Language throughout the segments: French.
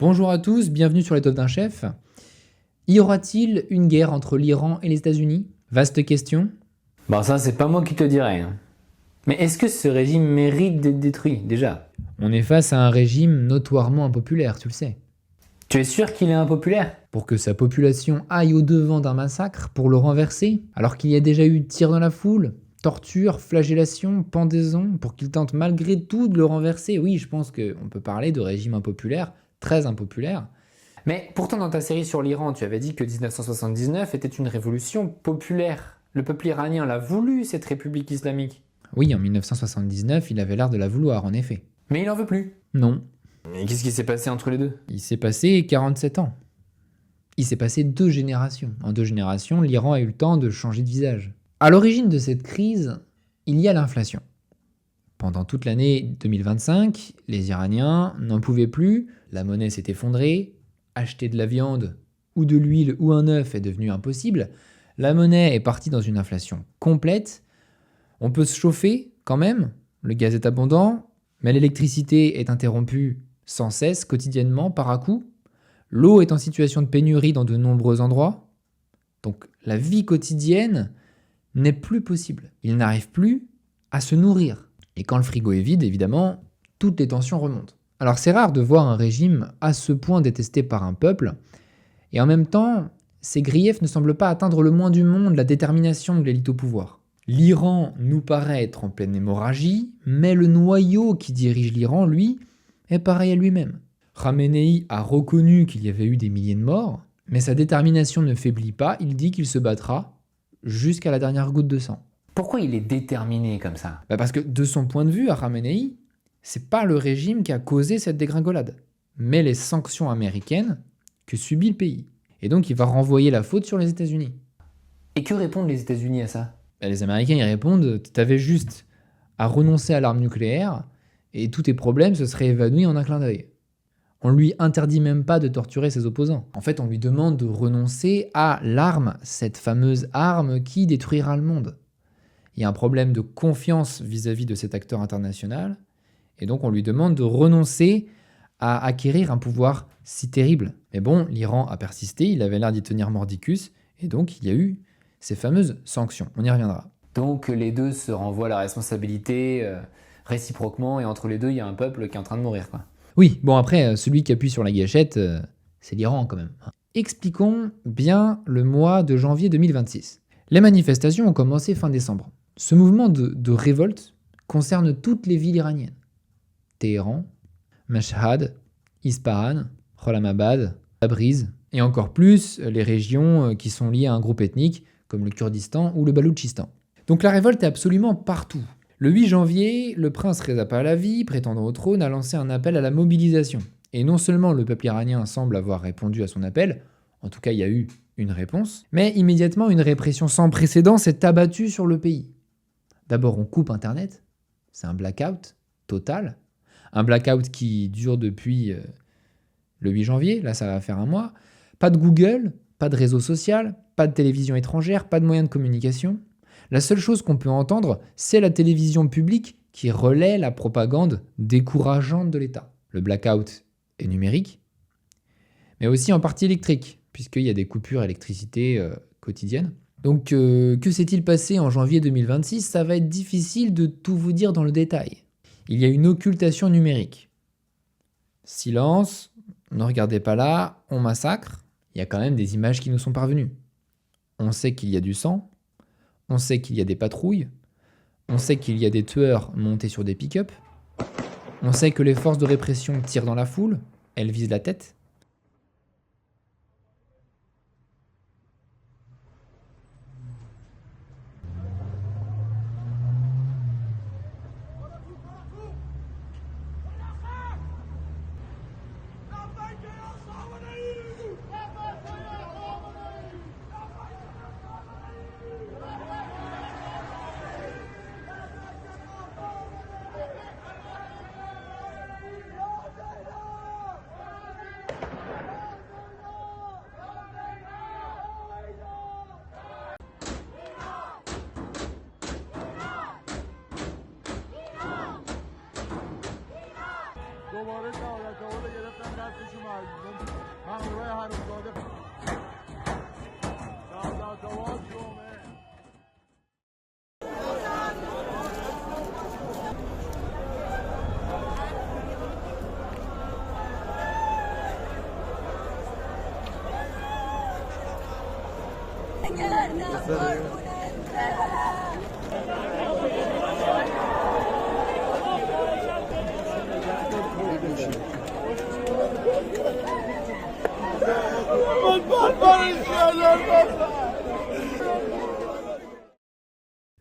Bonjour à tous, bienvenue sur l'étoffe d'un chef. Y aura-t-il une guerre entre l'Iran et les États-Unis? Vaste question. Bon, ça, c'est pas moi qui te dirais, hein. Mais est-ce que ce régime mérite d'être détruit, déjà? On est face à un régime notoirement impopulaire, tu le sais. Tu es sûr qu'il est impopulaire? Pour que sa population aille au-devant d'un massacre pour le renverser, alors qu'il y a déjà eu tirs dans la foule, torture, flagellation, pendaison, pour qu'il tente malgré tout de le renverser, oui, je pense qu'on peut parler de régime impopulaire, très impopulaire. Mais pourtant, dans ta série sur l'Iran, tu avais dit que 1979 était une révolution populaire. Le peuple iranien l'a voulu, cette république islamique. Oui, en 1979, il avait l'air de la vouloir, en effet. Mais il en veut plus. Non, Mais qu'est-ce qui s'est passé entre les deux? il s'est passé 47 ans. Il s'est passé 2 générations. En 2 générations, l'Iran a eu le temps de changer de visage. À l'origine de cette crise, il y a l'inflation. Pendant toute l'année 2025, les Iraniens n'en pouvaient plus, la monnaie s'est effondrée, acheter de la viande ou de l'huile ou un œuf est devenu impossible, la monnaie est partie dans une inflation complète, on peut se chauffer quand même, le gaz est abondant, mais l'électricité est interrompue sans cesse, quotidiennement, par à-coup, l'eau est en situation de pénurie dans de nombreux endroits, donc la vie quotidienne n'est plus possible. Ils n'arrivent plus à se nourrir. Et quand le frigo est vide, évidemment, toutes les tensions remontent. Alors c'est rare de voir un régime à ce point détesté par un peuple, et en même temps, ces griefs ne semblent pas atteindre le moins du monde la détermination de l'élite au pouvoir. L'Iran nous paraît être en pleine hémorragie, mais le noyau qui dirige l'Iran, lui, est pareil à lui-même. Khamenei a reconnu qu'il y avait eu des milliers de morts, mais sa détermination ne faiblit pas, il dit qu'il se battra jusqu'à la dernière goutte de sang. Pourquoi il est déterminé comme ça? Parce que de son point de vue, à Khamenei, c'est pas le régime qui a causé cette dégringolade, mais les sanctions américaines que subit le pays. Et donc il va renvoyer la faute sur les États-Unis. Et que répondent les États-Unis à ça? Les Américains y répondent, t'avais juste à renoncer à l'arme nucléaire et tous tes problèmes se seraient évanouis en un clin d'œil. On lui interdit même pas de torturer ses opposants. En fait, on lui demande de renoncer à l'arme, cette fameuse arme qui détruira le monde. Il y a un problème de confiance vis-à-vis de cet acteur international, et donc on lui demande de renoncer à acquérir un pouvoir si terrible. Mais bon, l'Iran a persisté, il avait l'air d'y tenir mordicus, et donc il y a eu ces fameuses sanctions. On y reviendra. Donc les deux se renvoient la responsabilité réciproquement, et entre les deux, il y a un peuple qui est en train de mourir, quoi. Oui, bon après, celui qui appuie sur la gâchette, c'est l'Iran quand même. Expliquons bien le mois de janvier 2026. Les manifestations ont commencé fin décembre. Ce mouvement de révolte concerne toutes les villes iraniennes. Téhéran, Mashhad, Ispahan, Kholamabad, Tabriz, et encore plus les régions qui sont liées à un groupe ethnique comme le Kurdistan ou le Baloutchistan. Donc la révolte est absolument partout. Le 8 janvier, le prince Reza Pahlavi, prétendant au trône, a lancé un appel à la mobilisation. Et non seulement le peuple iranien semble avoir répondu à son appel, en tout cas il y a eu une réponse, mais immédiatement une répression sans précédent s'est abattue sur le pays. D'abord on coupe Internet, c'est un blackout total, un blackout qui dure depuis le 8 janvier, là ça va faire un mois, pas de Google, pas de réseau social, pas de télévision étrangère, pas de moyens de communication. La seule chose qu'on peut entendre, c'est la télévision publique qui relaie la propagande décourageante de l'État. Le blackout est numérique, mais aussi en partie électrique, puisqu'il y a des coupures d'électricité quotidiennes. Donc, que s'est-il passé en janvier 2026? Ça va être difficile de tout vous dire dans le détail. Il y a une occultation numérique. Silence, ne regardez pas là, on massacre. Il y a quand même des images qui nous sont parvenues. On sait qu'il y a du sang, on sait qu'il y a des patrouilles, on sait qu'il y a des tueurs montés sur des pick-up, on sait que les forces de répression tirent dans la foule, elles visent la tête.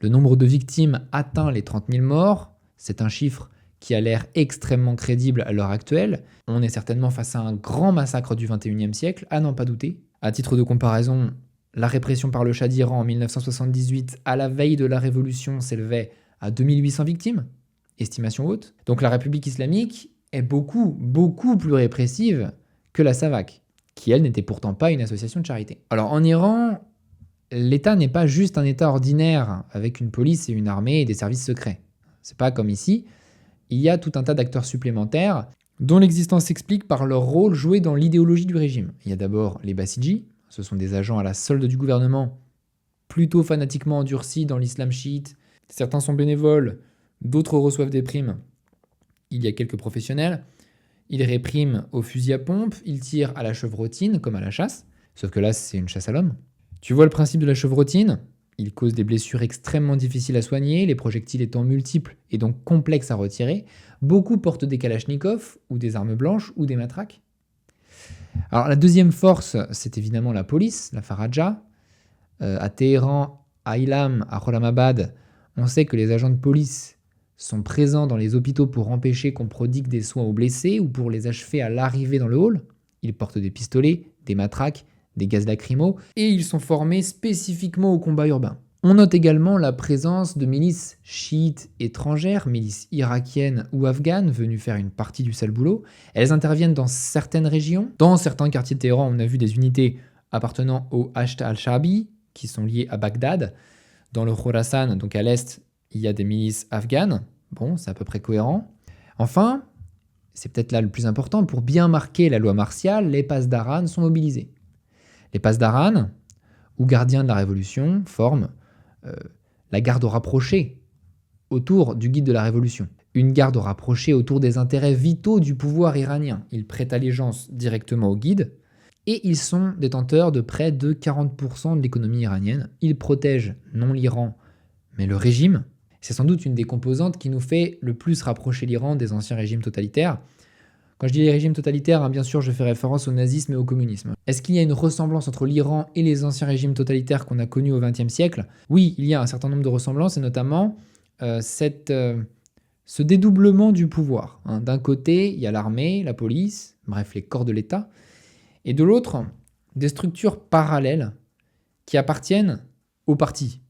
Le nombre de victimes atteint les 30 000 morts. C'est un chiffre qui a l'air extrêmement crédible à l'heure actuelle. On est certainement face à un grand massacre du XXIe siècle, à n'en pas douter. À titre de comparaison, la répression par le Shah d'Iran en 1978, à la veille de la Révolution, s'élevait à 2800 victimes, estimation haute. Donc la République islamique est beaucoup, beaucoup plus répressive que la SAVAK, qui elle n'était pourtant pas une association de charité. Alors en Iran, l'État n'est pas juste un État ordinaire avec une police et une armée et des services secrets. C'est pas comme ici. Il y a tout un tas d'acteurs supplémentaires dont l'existence s'explique par leur rôle joué dans l'idéologie du régime. Il y a d'abord les Bassidji, ce sont des agents à la solde du gouvernement, plutôt fanatiquement endurcis dans l'islam chiite. Certains sont bénévoles, d'autres reçoivent des primes. Il y a quelques professionnels. Ils répriment au fusil à pompe, ils tirent à la chevrotine comme à la chasse, sauf que là c'est une chasse à l'homme. Tu vois le principe de la chevrotine ? Il cause des blessures extrêmement difficiles à soigner, les projectiles étant multiples et donc complexes à retirer. Beaucoup portent des kalachnikovs ou des armes blanches ou des matraques. Alors la deuxième force, c'est évidemment la police, la Faraja. À Téhéran, à Ilam, à Kholamabad, on sait que les agents de police sont présents dans les hôpitaux pour empêcher qu'on prodigue des soins aux blessés ou pour les achever à l'arrivée dans le hall. Ils portent des pistolets, des matraques, des gaz lacrymaux, et ils sont formés spécifiquement au combat urbain. On note également la présence de milices chiites étrangères, milices irakiennes ou afghanes venues faire une partie du sale boulot. Elles interviennent dans certaines régions. Dans certains quartiers de Téhéran, on a vu des unités appartenant au Hashd al-Sha'bi, qui sont liées à Bagdad. Dans le Khorasan, donc à l'est, il y a des milices afghanes. Bon, c'est à peu près cohérent. Enfin, c'est peut-être là le plus important, pour bien marquer la loi martiale, les Pasdaran sont mobilisés. Les Pasdaran, ou gardiens de la Révolution, forment la garde rapprochée autour du guide de la Révolution. Une garde rapprochée autour des intérêts vitaux du pouvoir iranien. Ils prêtent allégeance directement au guide et ils sont détenteurs de près de 40% de l'économie iranienne. Ils protègent non l'Iran, mais le régime. C'est sans doute une des composantes qui nous fait le plus rapprocher l'Iran des anciens régimes totalitaires. Quand je dis les régimes totalitaires, bien sûr, je fais référence au nazisme et au communisme. Est-ce qu'il y a une ressemblance entre l'Iran et les anciens régimes totalitaires qu'on a connus au XXe siècle ? Oui, il y a un certain nombre de ressemblances, et notamment ce dédoublement du pouvoir. D'un côté, il y a l'armée, la police, bref, les corps de l'État, et de l'autre, des structures parallèles qui appartiennent au parti.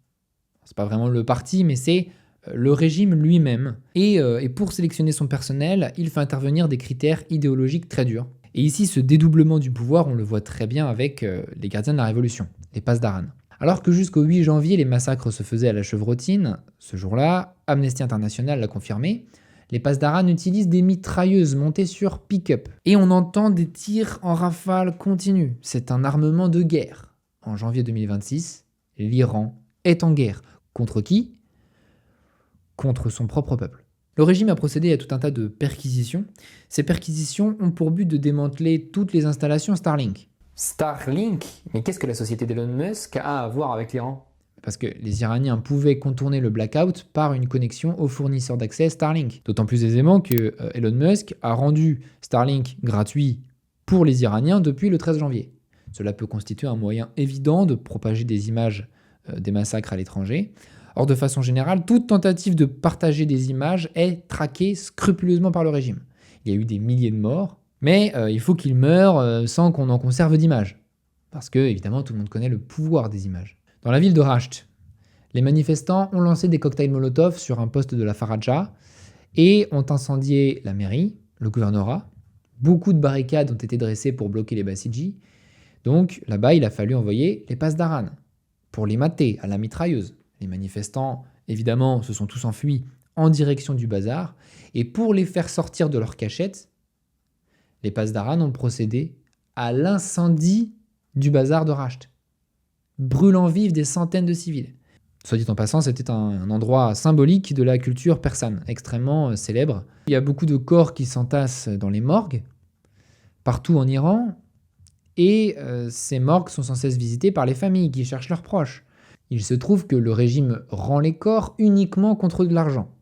C'est pas vraiment le parti, mais c'est le régime lui-même. Et pour sélectionner son personnel, il fait intervenir des critères idéologiques très durs. Et ici, ce dédoublement du pouvoir, on le voit très bien avec les gardiens de la Révolution, les Pasdaran. Alors que jusqu'au 8 janvier, les massacres se faisaient à la chevrotine, ce jour-là, Amnesty International l'a confirmé, les Pasdaran utilisent des mitrailleuses montées sur pick-up. Et on entend des tirs en rafale continue. C'est un armement de guerre. En janvier 2026, l'Iran est en guerre. Contre qui ? Contre son propre peuple. Le régime a procédé à tout un tas de perquisitions. Ces perquisitions ont pour but de démanteler toutes les installations Starlink. Starlink ? Mais qu'est-ce que la société d'Elon Musk a à voir avec l'Iran ? Parce que les Iraniens pouvaient contourner le blackout par une connexion au fournisseur d'accès Starlink. D'autant plus aisément que Elon Musk a rendu Starlink gratuit pour les Iraniens depuis le 13 janvier. Cela peut constituer un moyen évident de propager des images des massacres à l'étranger. Or, de façon générale, toute tentative de partager des images est traquée scrupuleusement par le régime. Il y a eu des milliers de morts, mais il faut qu'ils meurent sans qu'on en conserve d'images. Parce que, évidemment, tout le monde connaît le pouvoir des images. Dans la ville de Rasht, les manifestants ont lancé des cocktails Molotov sur un poste de la Faraja et ont incendié la mairie, le gouvernorat. Beaucoup de barricades ont été dressées pour bloquer les Bassidji. Donc, là-bas, il a fallu envoyer les Pasdaran pour les mater à la mitrailleuse. Les manifestants, évidemment, se sont tous enfuis en direction du bazar. Et pour les faire sortir de leur cachette, les Pasdaran ont procédé à l'incendie du bazar de Rasht, brûlant vifs des centaines de civils. Soit dit en passant, c'était un endroit symbolique de la culture persane, extrêmement célèbre. Il y a beaucoup de corps qui s'entassent dans les morgues, partout en Iran, et ces morgues sont sans cesse visitées par les familles qui cherchent leurs proches. Il se trouve que le régime rend les corps uniquement contre de l'argent.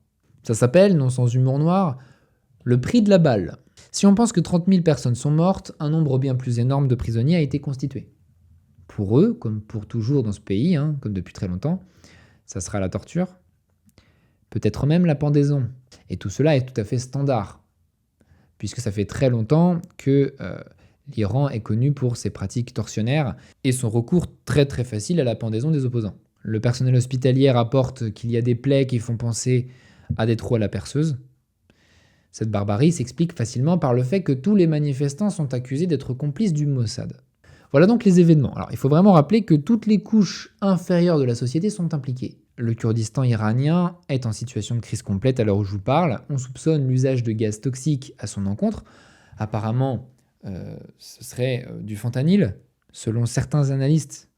Ça s'appelle, non sans humour noir, le prix de la balle. Si on pense que 30 000 personnes sont mortes, un nombre bien plus énorme de prisonniers a été constitué. Pour eux, comme pour toujours dans ce pays, comme depuis très longtemps, ça sera la torture, peut-être même la pendaison. Et tout cela est tout à fait standard, puisque ça fait très longtemps que l'Iran est connu pour ses pratiques tortionnaires et son recours très très facile à la pendaison des opposants. Le personnel hospitalier rapporte qu'il y a des plaies qui font penser à des trous à la perceuse. Cette barbarie s'explique facilement par le fait que tous les manifestants sont accusés d'être complices du Mossad. Voilà donc les événements. Alors il faut vraiment rappeler que toutes les couches inférieures de la société sont impliquées. Le Kurdistan iranien est en situation de crise complète à l'heure où je vous parle. On soupçonne l'usage de gaz toxiques à son encontre. Apparemment, ce serait du fentanyl, selon certains analystes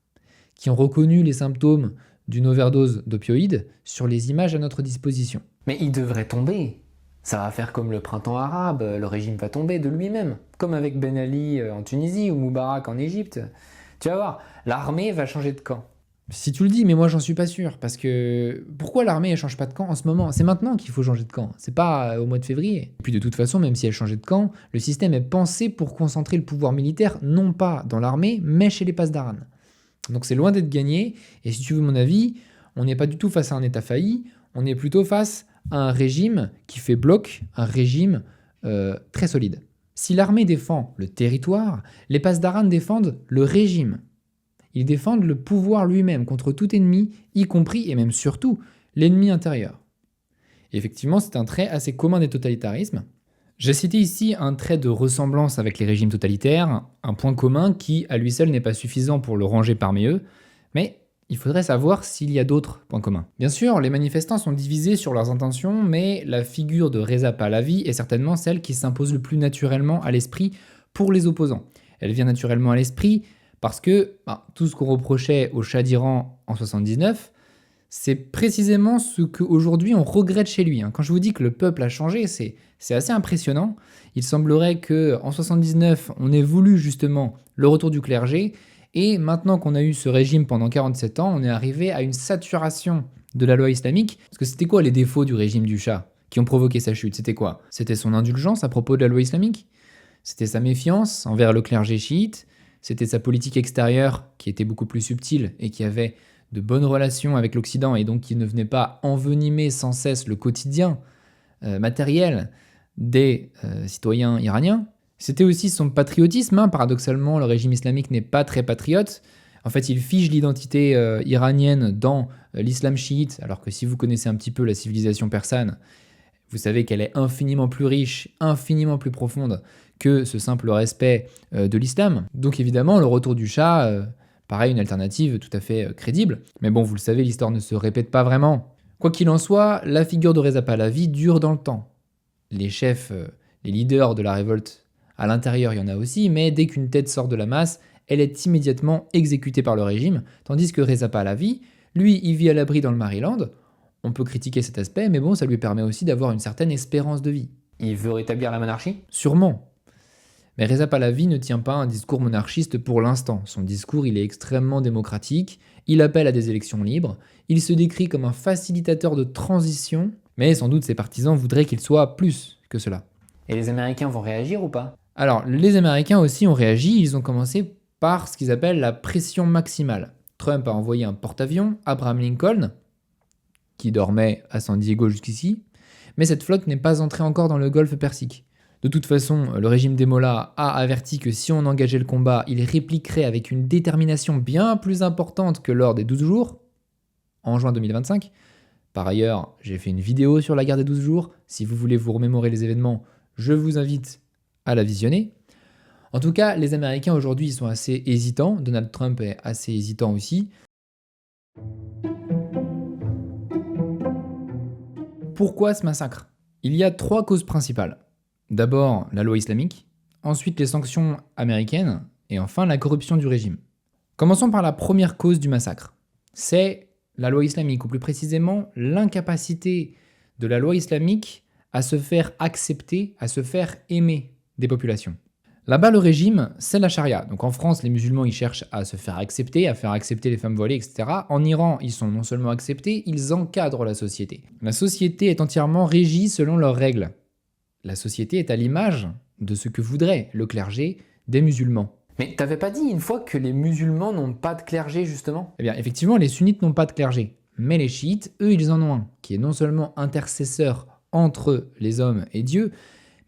qui ont reconnu les symptômes d'une overdose d'opioïdes sur les images à notre disposition. Mais il devrait tomber. Ça va faire comme le printemps arabe, le régime va tomber de lui-même. Comme avec Ben Ali en Tunisie ou Moubarak en Égypte. Tu vas voir, l'armée va changer de camp. Si tu le dis, mais moi j'en suis pas sûr, parce que pourquoi l'armée elle change pas de camp en ce moment? C'est maintenant qu'il faut changer de camp, c'est pas au mois de février. Et puis de toute façon, même si elle changeait de camp, le système est pensé pour concentrer le pouvoir militaire non pas dans l'armée, mais chez les Pasdaran. Donc c'est loin d'être gagné, et si tu veux mon avis, on n'est pas du tout face à un État failli, on est plutôt face à un régime qui fait bloc, un régime très solide. Si l'armée défend le territoire, les Pasdaran défendent le régime. Ils défendent le pouvoir lui-même contre tout ennemi, y compris et même surtout l'ennemi intérieur. Et effectivement, c'est un trait assez commun des totalitarismes. J'ai cité ici un trait de ressemblance avec les régimes totalitaires, un point commun qui, à lui seul, n'est pas suffisant pour le ranger parmi eux, mais il faudrait savoir s'il y a d'autres points communs. Bien sûr, les manifestants sont divisés sur leurs intentions, mais la figure de Reza Pahlavi est certainement celle qui s'impose le plus naturellement à l'esprit pour les opposants. Elle vient naturellement à l'esprit parce que tout ce qu'on reprochait au Shah d'Iran en 79, c'est précisément ce qu'aujourd'hui on regrette chez lui. Quand je vous dis que le peuple a changé, c'est assez impressionnant. Il semblerait qu'en 79, on ait voulu justement le retour du clergé, et maintenant qu'on a eu ce régime pendant 47 ans, on est arrivé à une saturation de la loi islamique. Parce que c'était quoi les défauts du régime du Shah qui ont provoqué sa chute? C'était quoi? C'était son indulgence à propos de la loi islamique? C'était sa méfiance envers le clergé chiite? C'était sa politique extérieure qui était beaucoup plus subtile et qui avait de bonnes relations avec l'Occident et donc qui ne venait pas envenimer sans cesse le quotidien matériel des citoyens iraniens. C'était aussi son patriotisme. Paradoxalement, le régime islamique n'est pas très patriote. En fait, il fige l'identité iranienne dans l'islam chiite, alors que si vous connaissez un petit peu la civilisation persane, vous savez qu'elle est infiniment plus riche, infiniment plus profonde que ce simple respect de l'islam. Donc évidemment, le retour du Shah, pareil, une alternative tout à fait crédible. Mais bon, vous le savez, l'histoire ne se répète pas vraiment. Quoi qu'il en soit, la figure de Reza Pahlavi dure dans le temps. Les chefs, les leaders de la révolte, à l'intérieur, il y en a aussi, mais dès qu'une tête sort de la masse, elle est immédiatement exécutée par le régime, tandis que Reza Pahlavi, lui, il vit à l'abri dans le Maryland. On peut critiquer cet aspect, mais bon, ça lui permet aussi d'avoir une certaine espérance de vie. Il veut rétablir la monarchie? Sûrement. Mais Reza Pahlavi ne tient pas un discours monarchiste pour l'instant. Son discours, il est extrêmement démocratique, il appelle à des élections libres, il se décrit comme un facilitateur de transition, mais sans doute ses partisans voudraient qu'il soit plus que cela. Et les Américains vont réagir ou pas? Alors, les Américains aussi ont réagi, ils ont commencé par ce qu'ils appellent la pression maximale. Trump a envoyé un porte-avions, Abraham Lincoln, qui dormait à San Diego jusqu'ici, mais cette flotte n'est pas entrée encore dans le golfe Persique. De toute façon, le régime des Mollahs a averti que si on engageait le combat, il répliquerait avec une détermination bien plus importante que lors des 12 jours, en juin 2025. Par ailleurs, j'ai fait une vidéo sur la guerre des 12 jours. Si vous voulez vous remémorer les événements, je vous invite à la visionner. En tout cas, les Américains aujourd'hui ils sont assez hésitants. Donald Trump est assez hésitant aussi. Pourquoi ce massacre? Il y a 3 causes principales. D'abord, la loi islamique. ensuite les sanctions américaines, et enfin la corruption du régime. Commençons par la première cause du massacre. C'est la loi islamique, ou plus précisément l'incapacité de la loi islamique à se faire accepter, à se faire aimer des populations. Là-bas, le régime, c'est la charia. Donc en France, les musulmans, ils cherchent à se faire accepter, à faire accepter les femmes voilées, etc. En Iran, ils sont non seulement acceptés, ils encadrent la société. La société est entièrement régie selon leurs règles. La société est à l'image de ce que voudrait le clergé des musulmans. Mais t'avais pas dit une fois que les musulmans n'ont pas de clergé, justement? Eh bien, effectivement, les sunnites n'ont pas de clergé. Mais les chiites, eux, ils en ont un, qui est non seulement intercesseur entre les hommes et Dieu,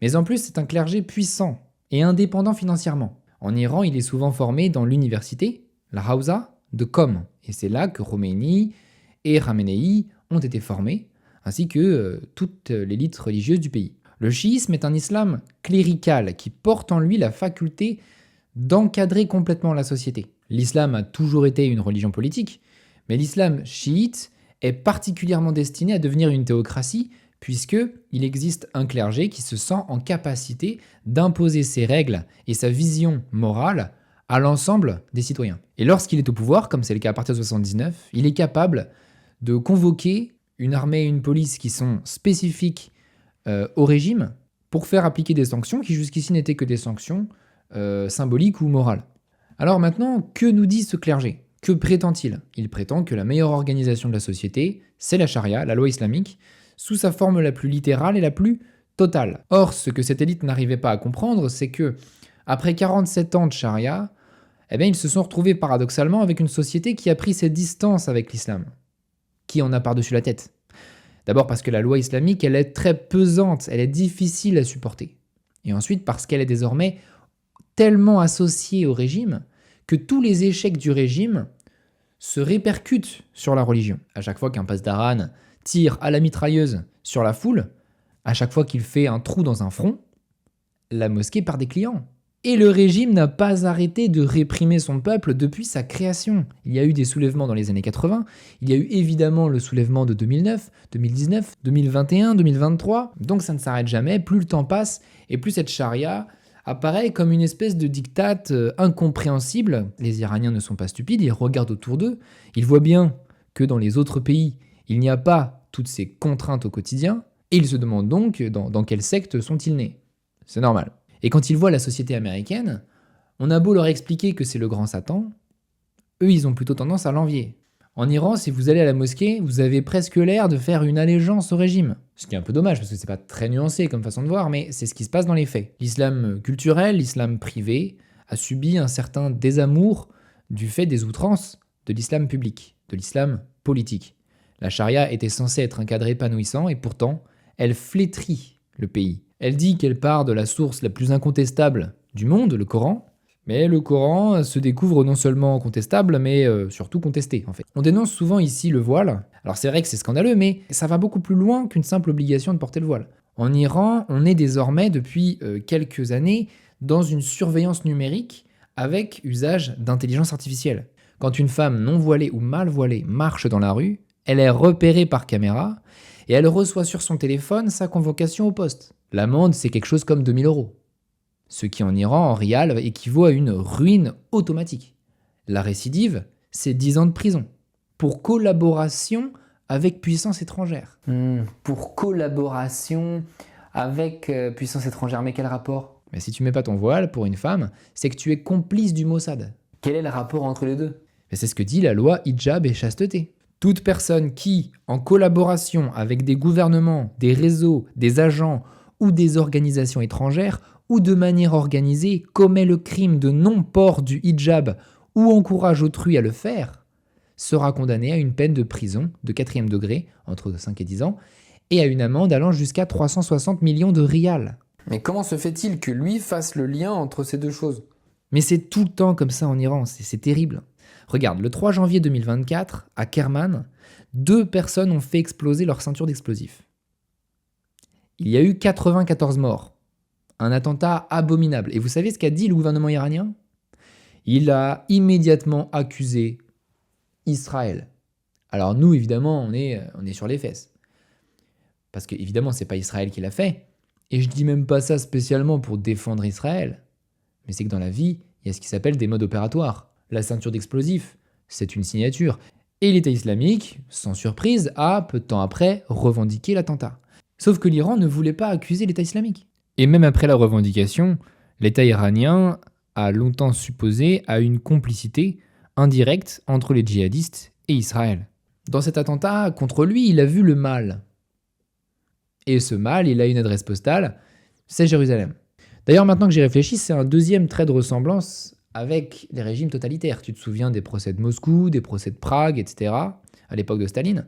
mais en plus, c'est un clergé puissant et indépendant financièrement. En Iran, il est souvent formé dans l'université, la Hawza, de Qom. Et c'est là que Khomeini et Khamenei ont été formés, ainsi que toute l'élite religieuse du pays. Le chiisme est un islam clérical qui porte en lui la faculté d'encadrer complètement la société. L'islam a toujours été une religion politique, mais l'islam chiite est particulièrement destiné à devenir une théocratie, puisqu'il existe un clergé qui se sent en capacité d'imposer ses règles et sa vision morale à l'ensemble des citoyens. Et lorsqu'il est au pouvoir, comme c'est le cas à partir de 1979, il est capable de convoquer une armée et une police qui sont spécifiques au régime pour faire appliquer des sanctions qui jusqu'ici n'étaient que des sanctions symboliques ou morales. Alors maintenant, que nous dit ce clergé ? Que prétend-il ? Il prétend que la meilleure organisation de la société, c'est la charia, la loi islamique, sous sa forme la plus littérale et la plus totale. Or, ce que cette élite n'arrivait pas à comprendre, c'est que, après 47 ans de charia, ils se sont retrouvés paradoxalement avec une société qui a pris ses distances avec l'islam. Qui en a par-dessus la tête ? D'abord parce que la loi islamique, elle est très pesante, elle est difficile à supporter. Et ensuite parce qu'elle est désormais tellement associée au régime que tous les échecs du régime se répercutent sur la religion. À chaque fois qu'un pasdaran tire à la mitrailleuse sur la foule, à chaque fois qu'il fait un trou dans un front, la mosquée perd des clients. Et le régime n'a pas arrêté de réprimer son peuple depuis sa création. Il y a eu des soulèvements dans les années 80, il y a eu évidemment le soulèvement de 2009, 2019, 2021, 2023, donc ça ne s'arrête jamais, plus le temps passe, et plus cette charia apparaît comme une espèce de diktat incompréhensible. Les Iraniens ne sont pas stupides, ils regardent autour d'eux, ils voient bien que dans les autres pays, il n'y a pas toutes ces contraintes au quotidien, et ils se demandent donc dans quelle secte sont-ils nés. C'est normal. Et quand ils voient la société américaine, on a beau leur expliquer que c'est le grand Satan, eux ils ont plutôt tendance à l'envier. En Iran, si vous allez à la mosquée, vous avez presque l'air de faire une allégeance au régime. Ce qui est un peu dommage parce que c'est pas très nuancé comme façon de voir, mais c'est ce qui se passe dans les faits. L'islam culturel, l'islam privé, a subi un certain désamour du fait des outrances de l'islam public, de l'islam politique. La charia était censée être un cadre épanouissant et pourtant, elle flétrit le pays. Elle dit qu'elle part de la source la plus incontestable du monde, le Coran, mais le Coran se découvre non seulement contestable, mais surtout contesté, en fait. On dénonce souvent ici le voile. Alors c'est vrai que c'est scandaleux, mais ça va beaucoup plus loin qu'une simple obligation de porter le voile. En Iran, on est désormais, depuis quelques années, dans une surveillance numérique avec usage d'intelligence artificielle. Quand une femme non voilée ou mal voilée marche dans la rue, elle est repérée par caméra et elle reçoit sur son téléphone sa convocation au poste. L'amende, c'est quelque chose comme 2000 €. Ce qui en Iran, en rial, équivaut à une ruine automatique. La récidive, c'est 10 ans de prison. Pour collaboration avec puissance étrangère. Pour collaboration avec puissance étrangère, mais quel rapport ? Mais si tu mets pas ton voile, pour une femme, c'est que tu es complice du Mossad. Quel est le rapport entre les deux ? Mais c'est ce que dit la loi hijab et chasteté. Toute personne qui, en collaboration avec des gouvernements, des réseaux, des agents ou des organisations étrangères, ou de manière organisée, commet le crime de non-port du hijab ou encourage autrui à le faire, sera condamné à une peine de prison de 4e degré, entre 5 et 10 ans, et à une amende allant jusqu'à 360 millions de rials. Mais comment se fait-il que lui fasse le lien entre ces deux choses ? Mais c'est tout le temps comme ça en Iran, c'est terrible. Regarde, le 3 janvier 2024, à Kerman, 2 personnes ont fait exploser leur ceinture d'explosifs. Il y a eu 94 morts. Un attentat abominable. Et vous savez ce qu'a dit le gouvernement iranien ? Il a immédiatement accusé Israël. Alors nous, évidemment, on est sur les fesses. Parce que, évidemment, c'est pas Israël qui l'a fait. Et je dis même pas ça spécialement pour défendre Israël. Mais c'est que dans la vie, il y a ce qui s'appelle des modes opératoires. La ceinture d'explosifs, c'est une signature. Et l'État islamique, sans surprise, a, peu de temps après, revendiqué l'attentat. Sauf que l'Iran ne voulait pas accuser l'État islamique. Et même après la revendication, l'État iranien a longtemps supposé à une complicité indirecte entre les djihadistes et Israël. Dans cet attentat, contre lui, il a vu le mal. Et ce mal, il a une adresse postale, c'est Jérusalem. D'ailleurs, maintenant que j'y réfléchis, c'est un deuxième trait de ressemblance avec les régimes totalitaires. Tu te souviens des procès de Moscou, des procès de Prague, etc., à l'époque de Staline.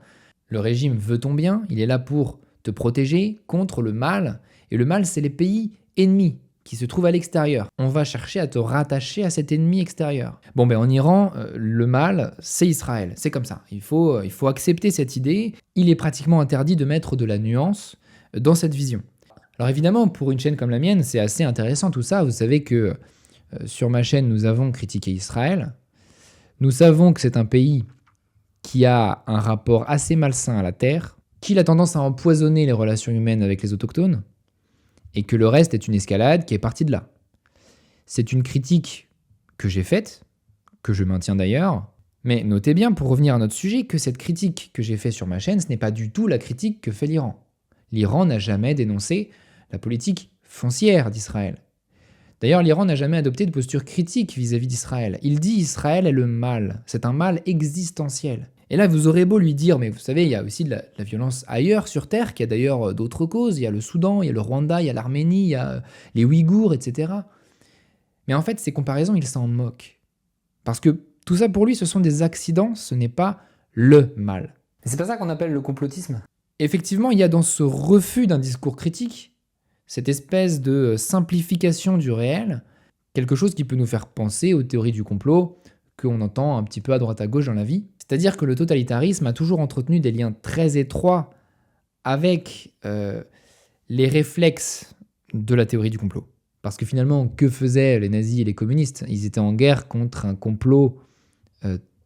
Le régime veut ton bien, il est là pour te protéger contre le mal. Et le mal, c'est les pays ennemis qui se trouvent à l'extérieur. On va chercher à te rattacher à cet ennemi extérieur. Bon, en Iran, le mal, c'est Israël. C'est comme ça. Il faut accepter cette idée. Il est pratiquement interdit de mettre de la nuance dans cette vision. Alors évidemment, pour une chaîne comme la mienne, c'est assez intéressant tout ça. Vous savez que sur ma chaîne, nous avons critiqué Israël. Nous savons que c'est un pays qui a un rapport assez malsain à la terre, qu'il a tendance à empoisonner les relations humaines avec les autochtones, et que le reste est une escalade qui est partie de là. C'est une critique que j'ai faite, que je maintiens d'ailleurs, mais notez bien, pour revenir à notre sujet, que cette critique que j'ai faite sur ma chaîne, ce n'est pas du tout la critique que fait l'Iran. L'Iran n'a jamais dénoncé la politique foncière d'Israël. D'ailleurs, l'Iran n'a jamais adopté de posture critique vis-à-vis d'Israël. Il dit Israël est le mal, c'est un mal existentiel. Et là, vous aurez beau lui dire, mais vous savez, il y a aussi de la violence ailleurs sur Terre, qui a d'ailleurs d'autres causes. Il y a le Soudan, il y a le Rwanda, il y a l'Arménie, il y a les Ouïghours, etc. Mais en fait, ces comparaisons, il s'en moque. Parce que tout ça, pour lui, ce sont des accidents, ce n'est pas le mal. Mais c'est pas ça qu'on appelle le complotisme. Effectivement, il y a dans ce refus d'un discours critique, cette espèce de simplification du réel, quelque chose qui peut nous faire penser aux théories du complot qu'on entend un petit peu à droite à gauche dans la vie. C'est-à-dire que le totalitarisme a toujours entretenu des liens très étroits avec les réflexes de la théorie du complot. Parce que finalement, que faisaient les nazis et les communistes ? Ils étaient en guerre contre un complot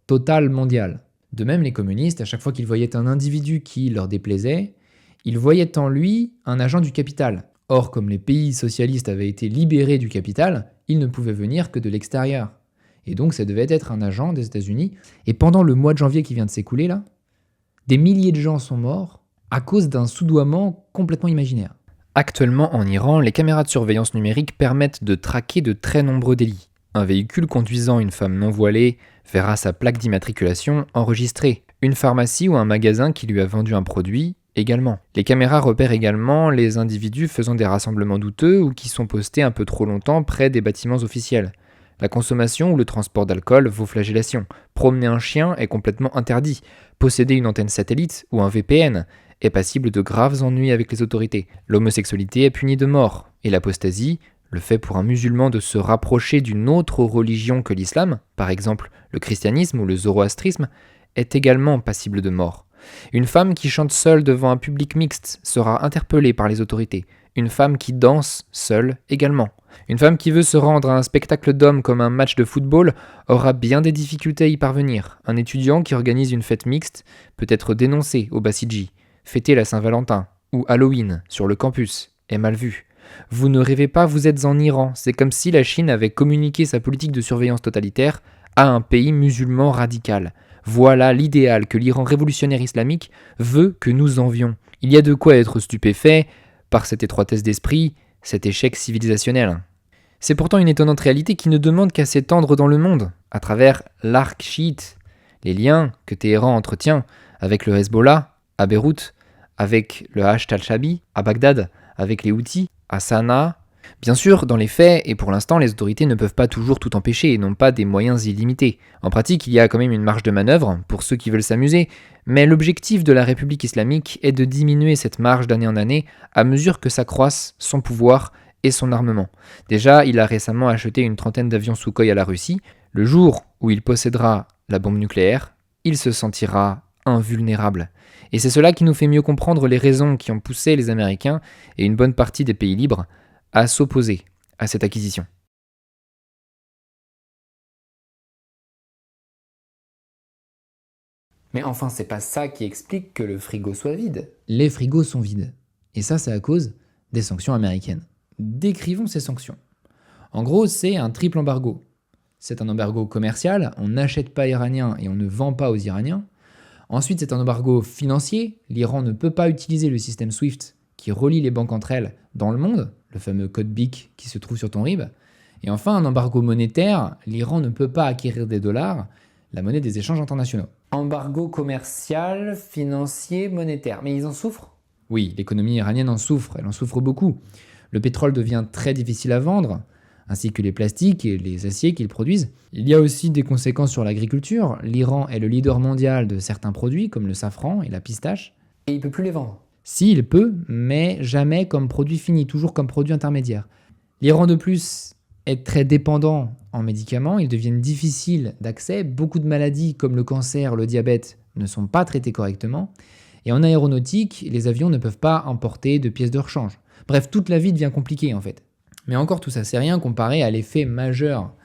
total mondial. De même, les communistes, à chaque fois qu'ils voyaient un individu qui leur déplaisait, ils voyaient en lui un agent du capital. Or, comme les pays socialistes avaient été libérés du capital, il ne pouvait venir que de l'extérieur. Et donc, ça devait être un agent des États-Unis. Et pendant le mois de janvier qui vient de s'écouler, là, des milliers de gens sont morts à cause d'un soudoiement complètement imaginaire. Actuellement, en Iran, les caméras de surveillance numérique permettent de traquer de très nombreux délits. Un véhicule conduisant une femme non voilée verra sa plaque d'immatriculation enregistrée. Une pharmacie ou un magasin qui lui a vendu un produit, également. Les caméras repèrent également les individus faisant des rassemblements douteux ou qui sont postés un peu trop longtemps près des bâtiments officiels. La consommation ou le transport d'alcool vaut flagellation. Promener un chien est complètement interdit. Posséder une antenne satellite ou un VPN est passible de graves ennuis avec les autorités. L'homosexualité est punie de mort. Et l'apostasie, le fait pour un musulman de se rapprocher d'une autre religion que l'islam, par exemple le christianisme ou le zoroastrisme, est également passible de mort. Une femme qui chante seule devant un public mixte sera interpellée par les autorités. Une femme qui danse seule également. Une femme qui veut se rendre à un spectacle d'hommes comme un match de football aura bien des difficultés à y parvenir. Un étudiant qui organise une fête mixte peut être dénoncé au Basiji. Fêter la Saint-Valentin ou Halloween sur le campus est mal vu. Vous ne rêvez pas, vous êtes en Iran. C'est comme si la Chine avait communiqué sa politique de surveillance totalitaire à un pays musulman radical. Voilà l'idéal que l'Iran révolutionnaire islamique veut que nous envions. Il y a de quoi être stupéfait par cette étroitesse d'esprit, cet échec civilisationnel. C'est pourtant une étonnante réalité qui ne demande qu'à s'étendre dans le monde, à travers l'arc chiite, les liens que Téhéran entretient avec le Hezbollah, à Beyrouth, avec le Hashd al-Shabi, à Bagdad, avec les Houthis, à Sanaa. Bien sûr, dans les faits, et pour l'instant, les autorités ne peuvent pas toujours tout empêcher et n'ont pas des moyens illimités. En pratique, il y a quand même une marge de manœuvre pour ceux qui veulent s'amuser, mais l'objectif de la République islamique est de diminuer cette marge d'année en année à mesure que s'accroissent son pouvoir et son armement. Déjà, il a récemment acheté une trentaine d'avions Sukhoi à la Russie. Le jour où il possédera la bombe nucléaire, il se sentira invulnérable. Et c'est cela qui nous fait mieux comprendre les raisons qui ont poussé les Américains et une bonne partie des pays libres à s'opposer à cette acquisition. Mais enfin, c'est pas ça qui explique que le frigo soit vide. Les frigos sont vides. Et ça, c'est à cause des sanctions américaines. Décrivons ces sanctions. En gros, c'est un triple embargo. C'est un embargo commercial, on n'achète pas iranien et on ne vend pas aux Iraniens. Ensuite, c'est un embargo financier, l'Iran ne peut pas utiliser le système SWIFT qui relie les banques entre elles dans le monde, le fameux code BIC qui se trouve sur ton RIB. Et enfin, un embargo monétaire, l'Iran ne peut pas acquérir des dollars, la monnaie des échanges internationaux. Embargo commercial, financier, monétaire. Mais ils en souffrent? Oui, l'économie iranienne en souffre, elle en souffre beaucoup. Le pétrole devient très difficile à vendre, ainsi que les plastiques et les aciers qu'ils produisent. Il y a aussi des conséquences sur l'agriculture. L'Iran est le leader mondial de certains produits, comme le safran et la pistache. Et il ne peut plus les vendre? Si, il peut, mais jamais comme produit fini, toujours comme produit intermédiaire. L'Iran de plus est très dépendant en médicaments, ils deviennent difficiles d'accès, beaucoup de maladies comme le cancer, le diabète ne sont pas traitées correctement, et en aéronautique, les avions ne peuvent pas emporter de pièces de rechange. Bref, toute la vie devient compliquée en fait. Mais encore tout ça, c'est rien comparé à l'effet majeur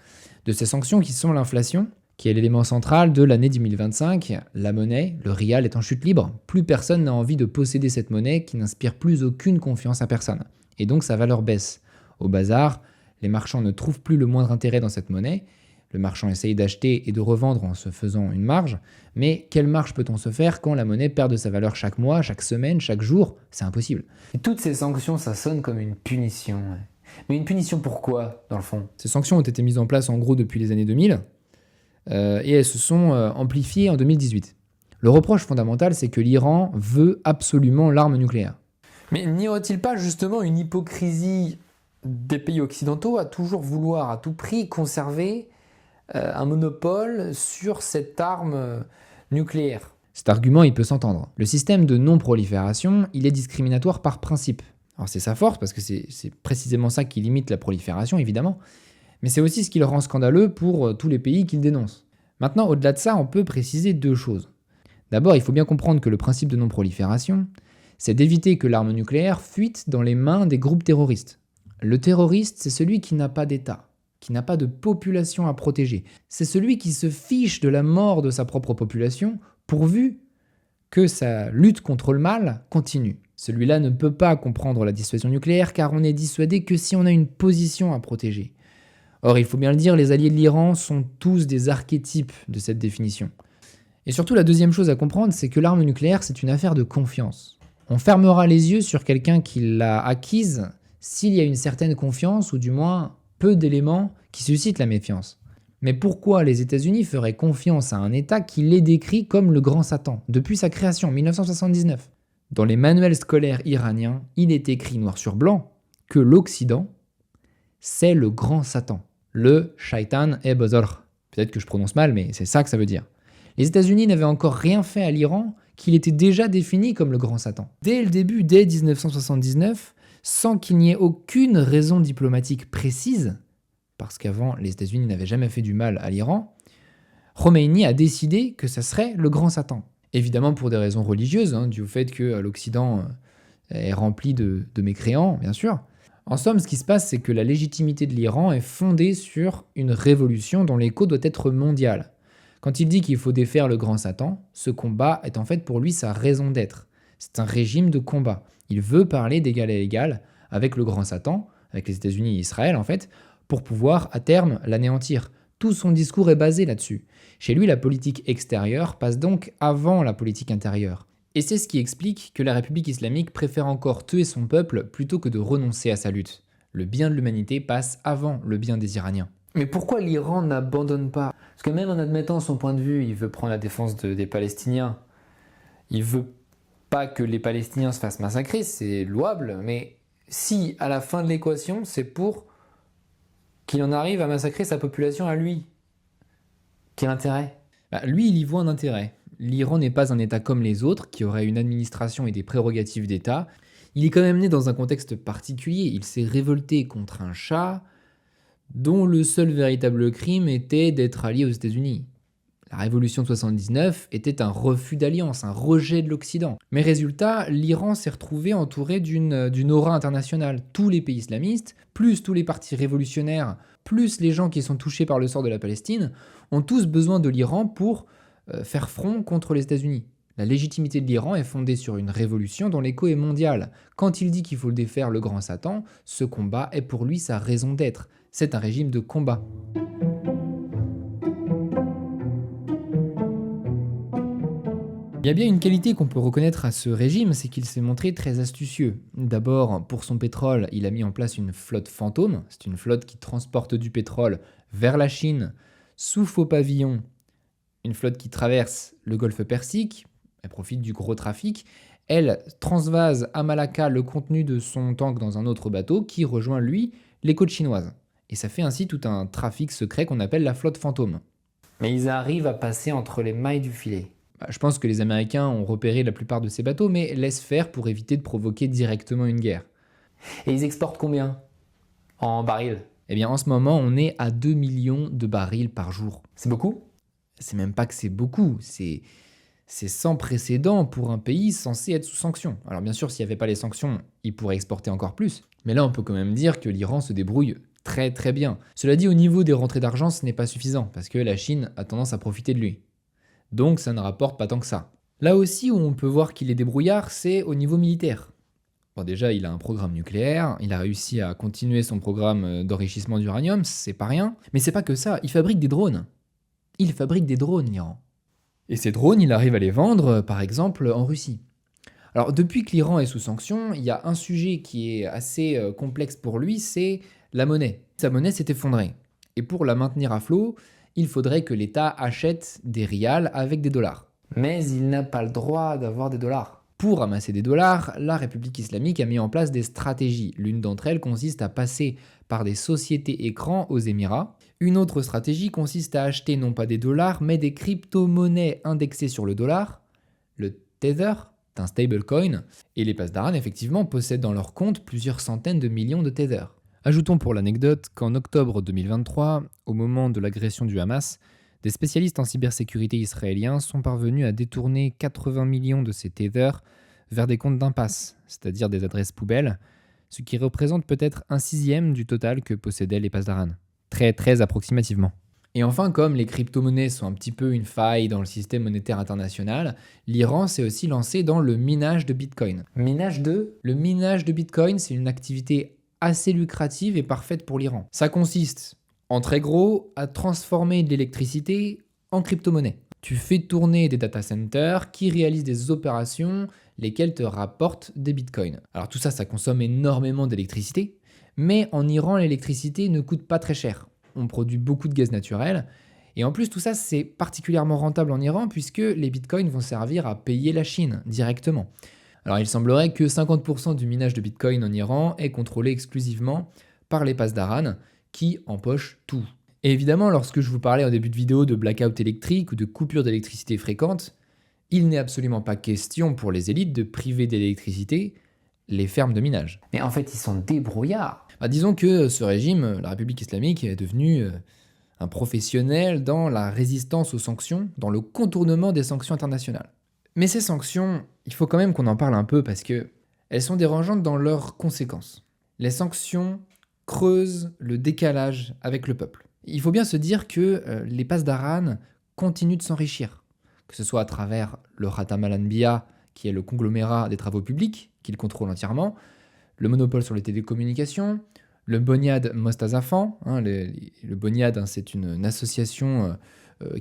de ces sanctions qui sont l'inflation, qui est l'élément central de l'année 2025. La monnaie, le rial, est en chute libre. Plus personne n'a envie de posséder cette monnaie qui n'inspire plus aucune confiance à personne. Et donc sa valeur baisse. Au bazar, les marchands ne trouvent plus le moindre intérêt dans cette monnaie. Le marchand essaye d'acheter et de revendre en se faisant une marge. Mais quelle marge peut-on se faire quand la monnaie perd de sa valeur chaque mois, chaque semaine, chaque jour? C'est impossible. Et toutes ces sanctions, ça sonne comme une punition. Mais une punition pourquoi, dans le fond? Ces sanctions ont été mises en place en gros depuis les années 2000 et elles se sont amplifiées en 2018. Le reproche fondamental, c'est que l'Iran veut absolument l'arme nucléaire. Mais n'y aurait-il pas justement une hypocrisie des pays occidentaux à toujours vouloir à tout prix conserver un monopole sur cette arme nucléaire? Cet argument, il peut s'entendre. Le système de non-prolifération, il est discriminatoire par principe. Alors c'est sa force, parce que c'est précisément ça qui limite la prolifération, évidemment, mais c'est aussi ce qui le rend scandaleux pour tous les pays qu'il dénonce. Maintenant, au-delà de ça, on peut préciser deux choses. D'abord, il faut bien comprendre que le principe de non-prolifération, c'est d'éviter que l'arme nucléaire fuite dans les mains des groupes terroristes. Le terroriste, c'est celui qui n'a pas d'État, qui n'a pas de population à protéger. C'est celui qui se fiche de la mort de sa propre population, pourvu que sa lutte contre le mal continue. Celui-là ne peut pas comprendre la dissuasion nucléaire car on n'est dissuadé que si on a une position à protéger. Or, il faut bien le dire, les alliés de l'Iran sont tous des archétypes de cette définition. Et surtout, la deuxième chose à comprendre, c'est que l'arme nucléaire, c'est une affaire de confiance. On fermera les yeux sur quelqu'un qui l'a acquise s'il y a une certaine confiance, ou du moins peu d'éléments qui suscitent la méfiance. Mais pourquoi les États-Unis feraient confiance à un État qui les décrit comme le grand Satan, depuis sa création en 1979 ? Dans les manuels scolaires iraniens, il est écrit noir sur blanc que l'Occident, c'est le grand Satan, le Shaitan e Bozor. Peut-être que je prononce mal, mais c'est ça que ça veut dire. Les États-Unis n'avaient encore rien fait à l'Iran qu'il était déjà défini comme le grand Satan. Dès le début, dès 1979, sans qu'il n'y ait aucune raison diplomatique précise, parce qu'avant les États-Unis n'avaient jamais fait du mal à l'Iran, Khomeini a décidé que ça serait le grand Satan. Évidemment pour des raisons religieuses, dû au fait que l'Occident est rempli de mécréants, bien sûr. En somme, ce qui se passe, c'est que la légitimité de l'Iran est fondée sur une révolution dont l'écho doit être mondial. Quand il dit qu'il faut défaire le grand Satan, ce combat est en fait pour lui sa raison d'être. C'est un régime de combat. Il veut parler d'égal à égal avec le grand Satan, avec les États-Unis et Israël en fait, pour pouvoir à terme l'anéantir. Tout son discours est basé là-dessus. Chez lui, la politique extérieure passe donc avant la politique intérieure. Et c'est ce qui explique que la République islamique préfère encore tuer son peuple plutôt que de renoncer à sa lutte. Le bien de l'humanité passe avant le bien des Iraniens. Mais pourquoi l'Iran n'abandonne pas? Parce que même en admettant son point de vue, il veut prendre la défense des Palestiniens. Il veut pas que les Palestiniens se fassent massacrer, c'est louable, mais si à la fin de l'équation, c'est pour qu'il en arrive à massacrer sa population à lui, quel intérêt? Lui, il y voit un intérêt. L'Iran n'est pas un État comme les autres, qui aurait une administration et des prérogatives d'État. Il est quand même né dans un contexte particulier. Il s'est révolté contre un Shah dont le seul véritable crime était d'être allié aux États-Unis. La révolution de 79 était un refus d'alliance, un rejet de l'Occident. Mais résultat, l'Iran s'est retrouvé entouré d'une aura internationale. Tous les pays islamistes, plus tous les partis révolutionnaires, plus les gens qui sont touchés par le sort de la Palestine, ont tous besoin de l'Iran pour faire front contre les États-Unis. La légitimité de l'Iran est fondée sur une révolution dont l'écho est mondial. Quand il dit qu'il faut le défaire le grand Satan, ce combat est pour lui sa raison d'être. c'est un régime de combat. Il y a bien une qualité qu'on peut reconnaître à ce régime, c'est qu'il s'est montré très astucieux. D'abord, pour son pétrole, il a mis en place une flotte fantôme. C'est une flotte qui transporte du pétrole vers la Chine sous faux pavillon. Une flotte qui traverse le golfe Persique, elle profite du gros trafic. Elle transvase à Malacca le contenu de son tank dans un autre bateau qui rejoint, lui, les côtes chinoises. Et ça fait ainsi tout un trafic secret qu'on appelle la flotte fantôme. Mais ils arrivent à passer entre les mailles du filet. Je pense que les Américains ont repéré la plupart de ces bateaux, mais laissent faire pour éviter de provoquer directement une guerre. Et ils exportent combien en barils? Eh bien, en ce moment, on est à 2 millions de barils par jour. C'est beaucoup? C'est même pas que c'est beaucoup, c'est sans précédent pour un pays censé être sous sanctions. Alors bien sûr, s'il n'y avait pas les sanctions, il pourrait exporter encore plus. Mais là, on peut quand même dire que l'Iran se débrouille très très bien. Cela dit, au niveau des rentrées d'argent, ce n'est pas suffisant, parce que la Chine a tendance à profiter de lui. Donc ça ne rapporte pas tant que ça. Là aussi où on peut voir qu'il est débrouillard, c'est au niveau militaire. Bon, déjà, il a un programme nucléaire, il a réussi à continuer son programme d'enrichissement d'uranium, c'est pas rien. Mais c'est pas que ça, il fabrique des drones. Il fabrique des drones, l'Iran. Et ces drones, il arrive à les vendre, par exemple, en Russie. Alors, depuis que l'Iran est sous sanctions, il y a un sujet qui est assez complexe pour lui, c'est la monnaie. Sa monnaie s'est effondrée. Et pour la maintenir à flot, il faudrait que l'État achète des rials avec des dollars. Mais il n'a pas le droit d'avoir des dollars. Pour amasser des dollars, la République islamique a mis en place des stratégies. L'une d'entre elles consiste à passer par des sociétés écrans aux Émirats. Une autre stratégie consiste à acheter non pas des dollars, mais des crypto-monnaies indexées sur le dollar, le Tether, un stablecoin, et les Pasdaran effectivement possèdent dans leur compte plusieurs centaines de millions de Tether. Ajoutons pour l'anecdote qu'en octobre 2023, au moment de l'agression du Hamas, des spécialistes en cybersécurité israéliens sont parvenus à détourner 80 millions de ces Tethers vers des comptes d'impasse, c'est-à-dire des adresses poubelles, ce qui représente peut-être 1/6 du total que possédaient les Pasdaran. Très approximativement. Et enfin, comme les crypto-monnaies sont un petit peu une faille dans le système monétaire international, l'Iran s'est aussi lancé dans le minage de Bitcoin. Minage de? Le minage de Bitcoin, c'est une activité assez lucrative et parfaite pour l'Iran. Ça consiste, en très gros, à transformer de l'électricité en crypto-monnaie. Tu fais tourner des data centers qui réalisent des opérations lesquelles te rapportent des bitcoins. Alors tout ça, ça consomme énormément d'électricité, mais en Iran, l'électricité ne coûte pas très cher. On produit beaucoup de gaz naturel, et en plus tout ça, c'est particulièrement rentable en Iran puisque les bitcoins vont servir à payer la Chine directement. Alors il semblerait que 50% du minage de bitcoin en Iran est contrôlé exclusivement par les Pasdaran qui empochent tout. Et évidemment, lorsque je vous parlais en début de vidéo de blackout électrique ou de coupure d'électricité fréquente, il n'est absolument pas question pour les élites de priver d'électricité les fermes de minage. Mais en fait, ils sont débrouillards. Disons que ce régime, la République islamique, est devenu un professionnel dans la résistance aux sanctions, dans le contournement des sanctions internationales. Mais ces sanctions, il faut quand même qu'on en parle un peu parce que elles sont dérangeantes dans leurs conséquences. Les sanctions creusent le décalage avec le peuple. Il faut bien se dire que les Pasdaran continuent de s'enrichir, que ce soit à travers le Khatam al-Anbiya, qui est le conglomérat des travaux publics, qu'il contrôle entièrement, le monopole sur les télécommunications, le Bonyad Mostazafan. Le Bonyad, c'est une association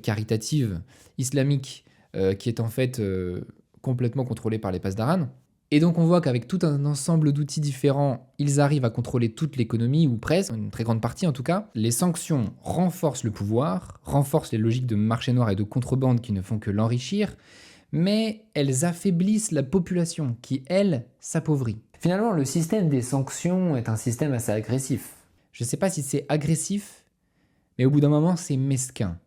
caritative islamique qui est en fait complètement contrôlée par les Pasdaran. Et donc on voit qu'avec tout un ensemble d'outils différents, ils arrivent à contrôler toute l'économie, ou presque, une très grande partie en tout cas. Les sanctions renforcent le pouvoir, renforcent les logiques de marché noir et de contrebande qui ne font que l'enrichir, mais elles affaiblissent la population qui, elle, s'appauvrit. Finalement, le système des sanctions est un système assez agressif. Je ne sais pas si c'est agressif, mais au bout d'un moment, c'est mesquin.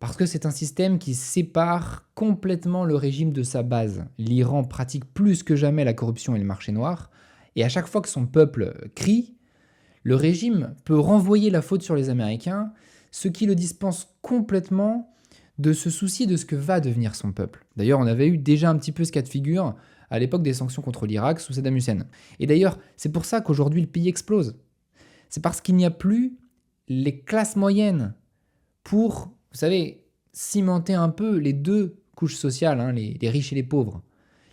Parce que c'est un système qui sépare complètement le régime de sa base. L'Iran pratique plus que jamais la corruption et le marché noir, et à chaque fois que son peuple crie, le régime peut renvoyer la faute sur les Américains, ce qui le dispense complètement de se soucier de ce que va devenir son peuple. D'ailleurs, on avait eu déjà un petit peu ce cas de figure à l'époque des sanctions contre l'Irak sous Saddam Hussein. Et d'ailleurs, c'est pour ça qu'aujourd'hui le pays explose. C'est parce qu'il n'y a plus les classes moyennes pour, vous savez, cimenter un peu les deux couches sociales, les riches et les pauvres.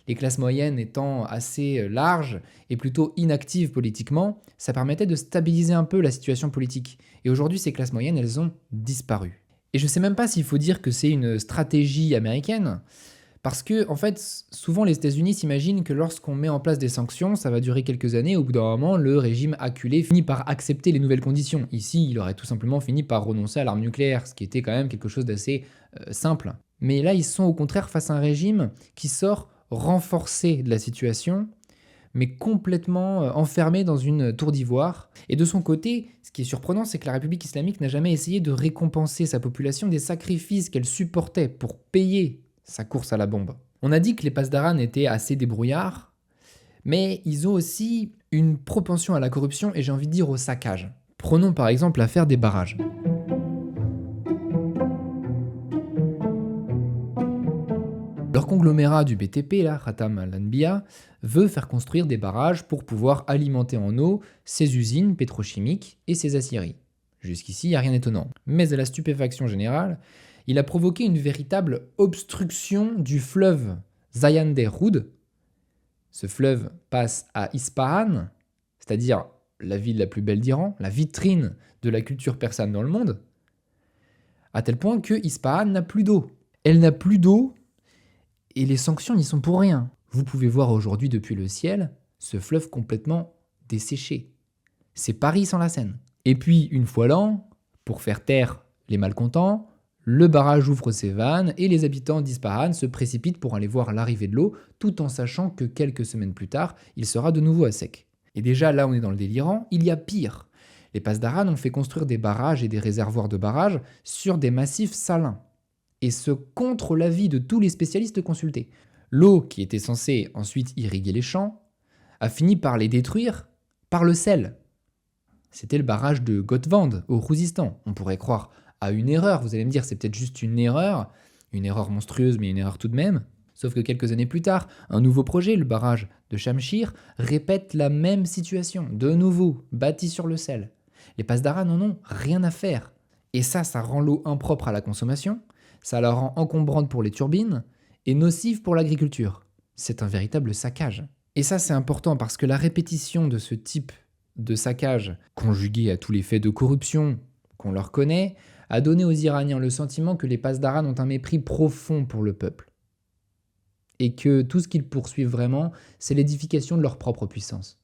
les classes moyennes étant assez larges et plutôt inactives politiquement, ça permettait de stabiliser un peu la situation politique. Et aujourd'hui, ces classes moyennes, elles ont disparu. Et je ne sais même pas s'il faut dire que c'est une stratégie américaine, parce que, en fait, souvent les États-Unis s'imaginent que lorsqu'on met en place des sanctions, ça va durer quelques années, au bout d'un moment, le régime acculé finit par accepter les nouvelles conditions. Ici, il aurait tout simplement fini par renoncer à l'arme nucléaire, ce qui était quand même quelque chose d'assez simple. Mais là, ils sont au contraire face à un régime qui sort renforcé de la situation, mais complètement enfermé dans une tour d'ivoire. Et de son côté, ce qui est surprenant, c'est que la République islamique n'a jamais essayé de récompenser sa population des sacrifices qu'elle supportait pour payer sa course à la bombe. On a dit que les Pasdaran étaient assez débrouillards, mais ils ont aussi une propension à la corruption et j'ai envie de dire au saccage. Prenons par exemple l'affaire des barrages. Leur conglomérat du BTP, là, Khatam Al-Anbiya, veut faire construire des barrages pour pouvoir alimenter en eau ses usines pétrochimiques et ses aciéries. Jusqu'ici, il n'y a rien d'étonnant. Mais à la stupéfaction générale, il a provoqué une véritable obstruction du fleuve Zayanderud. Ce fleuve passe à Ispahan, c'est-à-dire la ville la plus belle d'Iran, la vitrine de la culture persane dans le monde, à tel point que Ispahan n'a plus d'eau. Elle n'a plus d'eau et les sanctions n'y sont pour rien. Vous pouvez voir aujourd'hui depuis le ciel ce fleuve complètement desséché. C'est Paris sans la Seine. Et puis, une fois l'an, pour faire taire les malcontents, le barrage ouvre ses vannes et les habitants d'Ispahan se précipitent pour aller voir l'arrivée de l'eau, tout en sachant que quelques semaines plus tard, il sera de nouveau à sec. Et déjà là, on est dans le délirant, il y a pire. Les Pasdaran ont fait construire des barrages et des réservoirs de barrages sur des massifs salins. Et ce contre l'avis de tous les spécialistes consultés. L'eau, qui était censée ensuite irriguer les champs, a fini par les détruire par le sel. C'était le barrage de Gotwand, au Khouzistan. On pourrait croire à une erreur, vous allez me dire, c'est peut-être juste une erreur monstrueuse, mais une erreur tout de même. Sauf que quelques années plus tard, un nouveau projet, le barrage de Shamshir, répète la même situation, de nouveau, bâti sur le sel. Les Pasdaran n'en ont rien à faire. Et ça rend l'eau impropre à la consommation, ça la rend encombrante pour les turbines, et nocive pour l'agriculture. C'est un véritable saccage. Et ça, c'est important parce que la répétition de ce type de saccage, conjugué à tous les faits de corruption qu'on leur connaît, a donné aux Iraniens le sentiment que les Pasdaran ont un mépris profond pour le peuple. Et que tout ce qu'ils poursuivent vraiment, c'est l'édification de leur propre puissance.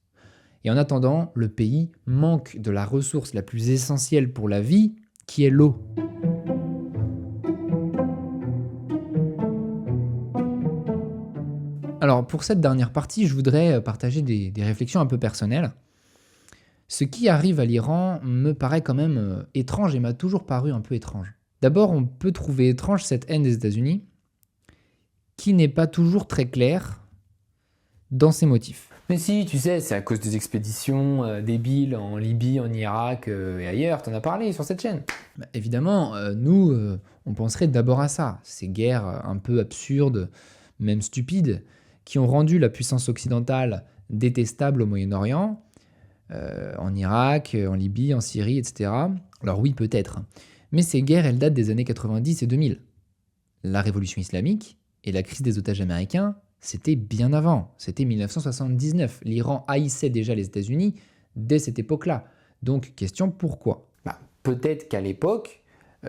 Et en attendant, le pays manque de la ressource la plus essentielle pour la vie, qui est l'eau. Alors pour cette dernière partie, je voudrais partager des réflexions un peu personnelles. Ce qui arrive à l'Iran me paraît quand même étrange et m'a toujours paru un peu étrange. D'abord, on peut trouver étrange cette haine des États-Unis, qui n'est pas toujours très claire dans ses motifs. Mais si, tu sais, c'est à cause des expéditions débiles en Libye, en Irak et ailleurs, t'en as parlé sur cette chaîne. Bah, évidemment, nous, on penserait d'abord à ça, ces guerres un peu absurdes, même stupides, qui ont rendu la puissance occidentale détestable au Moyen-Orient, en Irak, en Libye, en Syrie, etc. Alors oui, peut-être. Mais ces guerres, elles datent des années 90 et 2000. La révolution islamique et la crise des otages américains, c'était bien avant. C'était 1979. L'Iran haïssait déjà les États-Unis dès cette époque-là. Donc, question pourquoi ? Peut-être qu'à l'époque,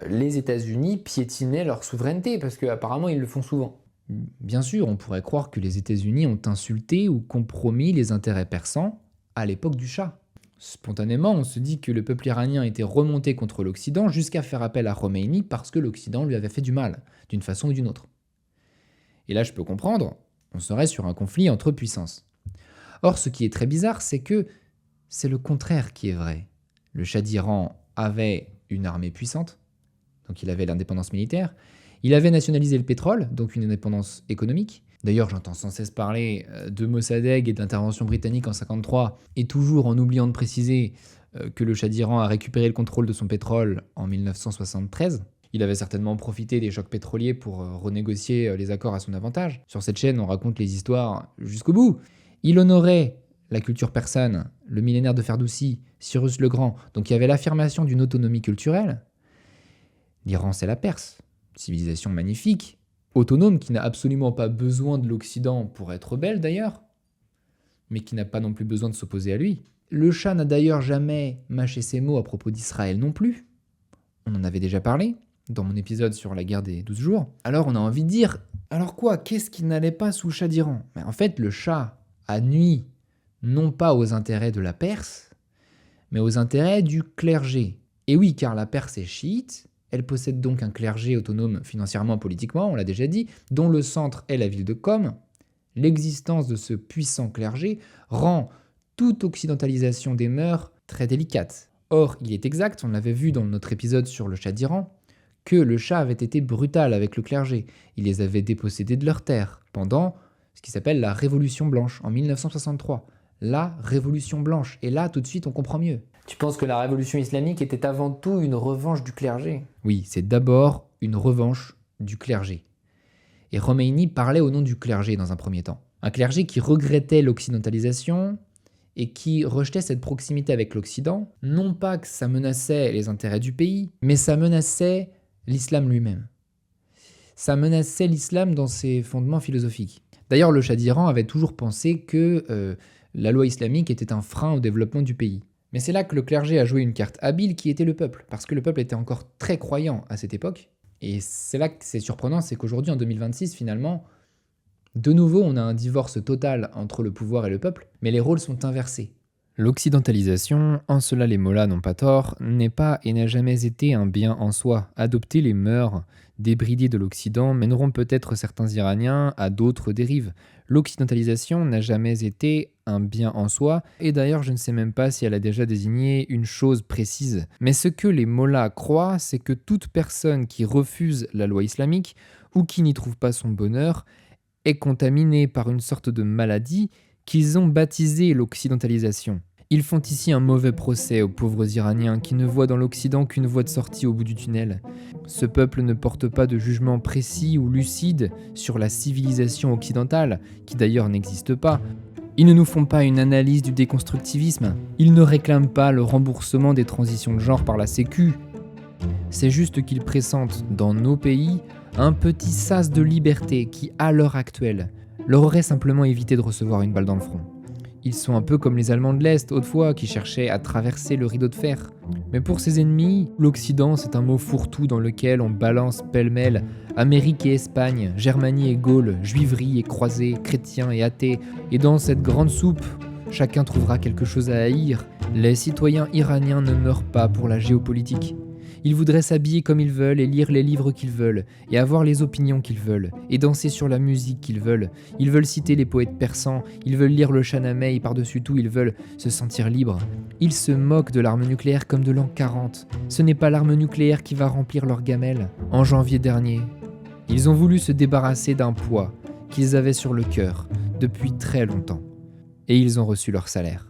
les États-Unis piétinaient leur souveraineté, parce qu'apparemment, ils le font souvent. Bien sûr, on pourrait croire que les États-Unis ont insulté ou compromis les intérêts persans à l'époque du Shah. Spontanément, on se dit que le peuple iranien était remonté contre l'Occident jusqu'à faire appel à Khomeini parce que l'Occident lui avait fait du mal, d'une façon ou d'une autre. Et là, je peux comprendre, on serait sur un conflit entre puissances. Or, ce qui est très bizarre, c'est que c'est le contraire qui est vrai. Le Shah d'Iran avait une armée puissante, donc il avait l'indépendance militaire, il avait nationalisé le pétrole, donc une indépendance économique. D'ailleurs, j'entends sans cesse parler de Mossadegh et de l'intervention britannique en 1953, et toujours en oubliant de préciser que le Shah d'Iran a récupéré le contrôle de son pétrole en 1973. Il avait certainement profité des chocs pétroliers pour renégocier les accords à son avantage. Sur cette chaîne, on raconte les histoires jusqu'au bout. Il honorait la culture persane, le millénaire de Ferdoussi, Cyrus le Grand, donc il y avait l'affirmation d'une autonomie culturelle. L'Iran, c'est la Perse, civilisation magnifique, autonome, qui n'a absolument pas besoin de l'Occident pour être belle d'ailleurs, mais qui n'a pas non plus besoin de s'opposer à lui. Le Shah n'a d'ailleurs jamais mâché ses mots à propos d'Israël non plus. On en avait déjà parlé dans mon épisode sur la guerre des 12 jours. Alors on a envie de dire, alors quoi, qu'est-ce qui n'allait pas sous le Shah d'Iran ? Mais en fait, le Shah a nui non pas aux intérêts de la Perse, mais aux intérêts du clergé. Et oui, car la Perse est chiite, elle possède donc un clergé autonome financièrement et politiquement, on l'a déjà dit, dont le centre est la ville de Qom. L'existence de ce puissant clergé rend toute occidentalisation des mœurs très délicate. Or, il est exact, on l'avait vu dans notre épisode sur le Shah d'Iran, que le Shah avait été brutal avec le clergé. Il les avait dépossédés de leurs terres pendant ce qui s'appelle la Révolution blanche en 1963. La Révolution blanche. Et là, tout de suite, on comprend mieux. Tu penses que la révolution islamique était avant tout une revanche du clergé ? Oui, c'est d'abord une revanche du clergé. Et Khomeini parlait au nom du clergé dans un premier temps. Un clergé qui regrettait l'occidentalisation et qui rejetait cette proximité avec l'Occident, non pas que ça menaçait les intérêts du pays, mais ça menaçait l'islam lui-même. Ça menaçait l'islam dans ses fondements philosophiques. D'ailleurs, le Shah d'Iran avait toujours pensé que la loi islamique était un frein au développement du pays. Mais c'est là que le clergé a joué une carte habile qui était le peuple, parce que le peuple était encore très croyant à cette époque. Et c'est là que c'est surprenant, c'est qu'aujourd'hui, en 2026, finalement, de nouveau, on a un divorce total entre le pouvoir et le peuple, mais les rôles sont inversés. L'occidentalisation, en cela les mollahs n'ont pas tort, n'est pas et n'a jamais été un bien en soi. Adopter les mœurs débridées de l'Occident mèneront peut-être certains Iraniens à d'autres dérives. L'occidentalisation n'a jamais été un bien en soi, et d'ailleurs je ne sais même pas si elle a déjà désigné une chose précise. Mais ce que les mollahs croient, c'est que toute personne qui refuse la loi islamique, ou qui n'y trouve pas son bonheur, est contaminée par une sorte de maladie qu'ils ont baptisée l'occidentalisation. Ils font ici un mauvais procès aux pauvres Iraniens qui ne voient dans l'Occident qu'une voie de sortie au bout du tunnel. Ce peuple ne porte pas de jugement précis ou lucide sur la civilisation occidentale, qui d'ailleurs n'existe pas. Ils ne nous font pas une analyse du déconstructivisme. Ils ne réclament pas le remboursement des transitions de genre par la Sécu. C'est juste qu'ils pressentent dans nos pays un petit sas de liberté qui, à l'heure actuelle, leur aurait simplement évité de recevoir une balle dans le front. Ils sont un peu comme les Allemands de l'Est, autrefois, qui cherchaient à traverser le rideau de fer. Mais pour ses ennemis, l'Occident, c'est un mot fourre-tout dans lequel on balance pêle-mêle Amérique et Espagne, Germanie et Gaule, juiverie et croisés, chrétiens et athées. Et dans cette grande soupe, chacun trouvera quelque chose à haïr. Les citoyens iraniens ne meurent pas pour la géopolitique. Ils voudraient s'habiller comme ils veulent et lire les livres qu'ils veulent, et avoir les opinions qu'ils veulent, et danser sur la musique qu'ils veulent. Ils veulent citer les poètes persans, ils veulent lire le Shahnameh et par-dessus tout, ils veulent se sentir libres. Ils se moquent de l'arme nucléaire comme de l'an 40. Ce n'est pas l'arme nucléaire qui va remplir leur gamelle. En janvier dernier, ils ont voulu se débarrasser d'un poids qu'ils avaient sur le cœur depuis très longtemps. Et ils ont reçu leur salaire.